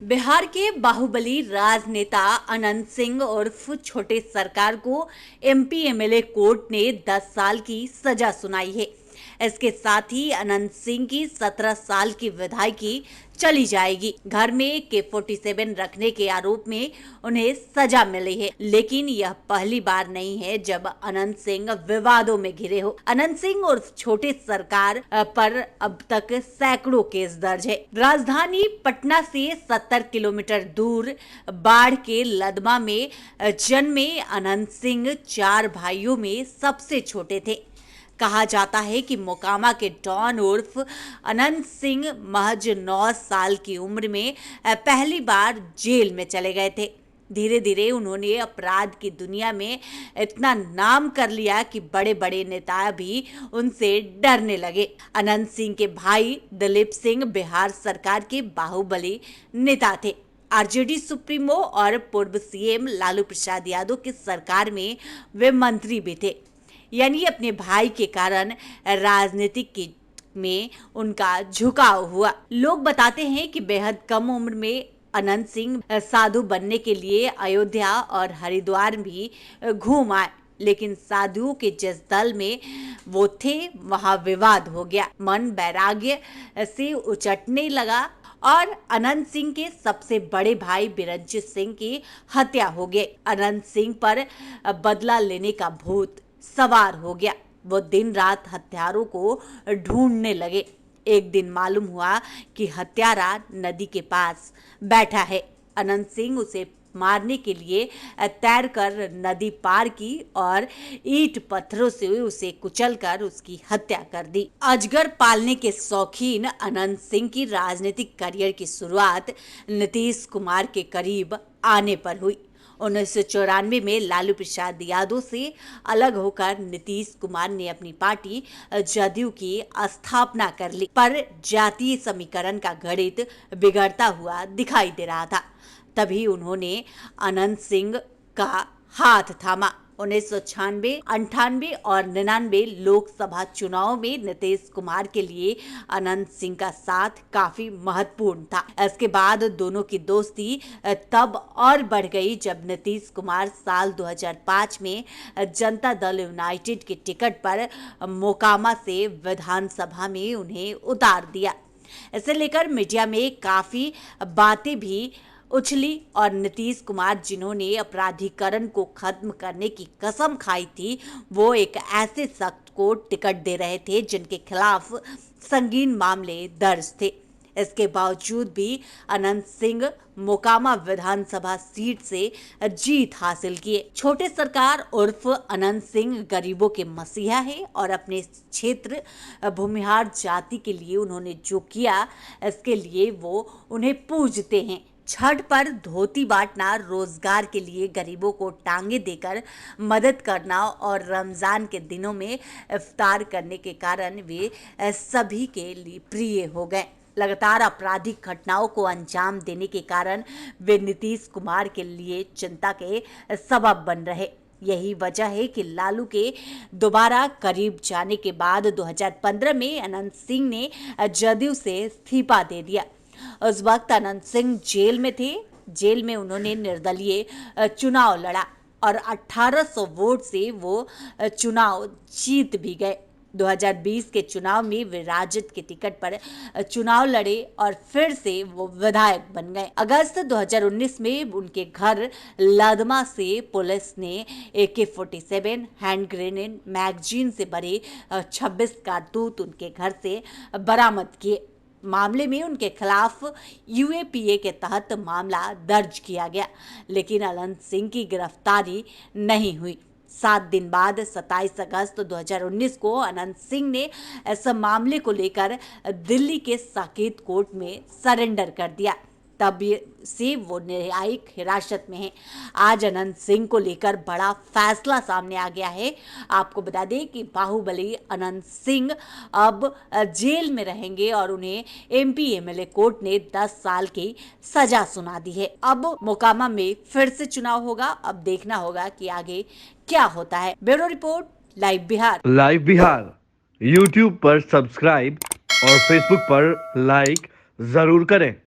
बिहार के बाहुबली राजनेता अनंत सिंह उर्फ छोटे सरकार को एमपी एमएलए कोर्ट ने 10 साल की सजा सुनाई है। इसके साथ ही अनंत सिंह की 17 साल की विधायकी चली जाएगी। घर में के47 रखने के आरोप में उन्हें सजा मिली है, लेकिन यह पहली बार नहीं है जब अनंत सिंह विवादों में घिरे हो। अनंत सिंह और छोटे सरकार पर अब तक सैकड़ों केस दर्ज है। राजधानी पटना से 70 किलोमीटर दूर बाढ़ के लदमा में जन्मे अनंत सिंह 4 भाइयों में सबसे छोटे थे। कहा जाता है कि मोकामा के डॉन उर्फ अनंत सिंह महज 9 साल की उम्र में पहली बार जेल में चले गए थे। धीरे धीरे उन्होंने अपराध की दुनिया में इतना नाम कर लिया कि बड़े बड़े नेता भी उनसे डरने लगे। अनंत सिंह के भाई दिलीप सिंह बिहार सरकार के बाहुबली नेता थे। आरजेडी सुप्रीमो और पूर्व सीएम लालू प्रसाद यादव की सरकार में वे मंत्री भी थे। यानी अपने भाई के कारण राजनीतिक में उनका झुकाव हुआ। लोग बताते हैं कि बेहद कम उम्र में अनंत सिंह साधु बनने के लिए अयोध्या और हरिद्वार भी घूम आए, लेकिन साधुओं के जिस दल में वो थे वहां विवाद हो गया। मन वैराग्य से उचटने लगा और अनंत सिंह के सबसे बड़े भाई बिरंचित सिंह की हत्या हो गई। अनंत सिंह पर बदला लेने का भूत सवार हो गया। वो दिन रात हत्यारों को ढूंढने लगे। एक दिन मालूम हुआ कि हत्यारा नदी के पास बैठा है। अनंत सिंह उसे मारने के लिए तैरकर नदी पार की और ईंट पत्थरों से उसे कुचलकर उसकी हत्या कर दी। अजगर पालने के शौकीन अनंत सिंह की राजनीतिक करियर की शुरुआत नीतीश कुमार के करीब आने पर हुई। 1994 में लालू प्रसाद यादव से अलग होकर नीतीश कुमार ने अपनी पार्टी जदयू की स्थापना कर ली, पर जातीय समीकरण का गणित बिगड़ता हुआ दिखाई दे रहा था। तभी उन्होंने अनंत सिंह का हाथ थामा। 1996, 98 और 99 लोकसभा चुनाव में नीतीश कुमार के लिए अनंत सिंह का साथ काफी महत्वपूर्ण था। इसके बाद दोनों की दोस्ती तब और बढ़ गई जब नीतीश कुमार साल 2005 में जनता दल यूनाइटेड के टिकट पर मोकामा से विधानसभा में उन्हें उतार दिया। इसे लेकर मीडिया में काफी बातें भी उछली और नीतीश कुमार जिन्होंने अपराधीकरण को खत्म करने की कसम खाई थी, वो एक ऐसे शख्स को टिकट दे रहे थे जिनके खिलाफ संगीन मामले दर्ज थे। इसके बावजूद भी अनंत सिंह मोकामा विधानसभा सीट से जीत हासिल किए। छोटे सरकार उर्फ अनंत सिंह गरीबों के मसीहा है और अपने क्षेत्र भूमिहार जाति के लिए उन्होंने जो किया, इसके लिए वो उन्हें पूजते हैं। छठ पर धोती बांटना, रोजगार के लिए गरीबों को टांगे देकर मदद करना और रमजान के दिनों में इफ्तार करने के कारण वे सभी के लिए प्रिय हो गए। लगातार आपराधिक घटनाओं को अंजाम देने के कारण वे नीतीश कुमार के लिए चिंता के सबब बन रहे। यही वजह है कि लालू के दोबारा करीब जाने के बाद 2015 में अनंत सिंह ने जदयू से इस्तीफा दे दिया। उस वक्त अनंत सिंह जेल में थे। जेल में उन्होंने निर्दलीय चुनाव लड़ा और 1800 वोट से वो चुनाव जीत भी गए। 2020 के चुनाव में वे राजद के टिकट पर चुनाव लड़े और फिर से वो विधायक बन गए। अगस्त 2019 में उनके घर लदमा से पुलिस ने AK47, हैंड ग्रेनेड, मैगजीन से भरे 26 कारतूस उनके घर से बरामद किए। मामले में उनके खिलाफ UAPA के तहत मामला दर्ज किया गया, लेकिन अनंत सिंह की गिरफ्तारी नहीं हुई। 7 दिन बाद 27 अगस्त 2019 को अनंत सिंह ने इस मामले को लेकर दिल्ली के साकेत कोर्ट में सरेंडर कर दिया। तब से वो न्यायिक हिरासत में है। आज अनंत सिंह को लेकर बड़ा फैसला सामने आ गया है। आपको बता दें कि बाहुबली अनंत सिंह अब जेल में रहेंगे और उन्हें MP MLA कोर्ट ने 10 साल की सजा सुना दी है। अब मोकामा में फिर से चुनाव होगा। अब देखना होगा कि आगे क्या होता है। Bureau report, live Bihar. Live Bihar YouTube पर सब्सक्राइब और Facebook पर लाइक जरूर करें।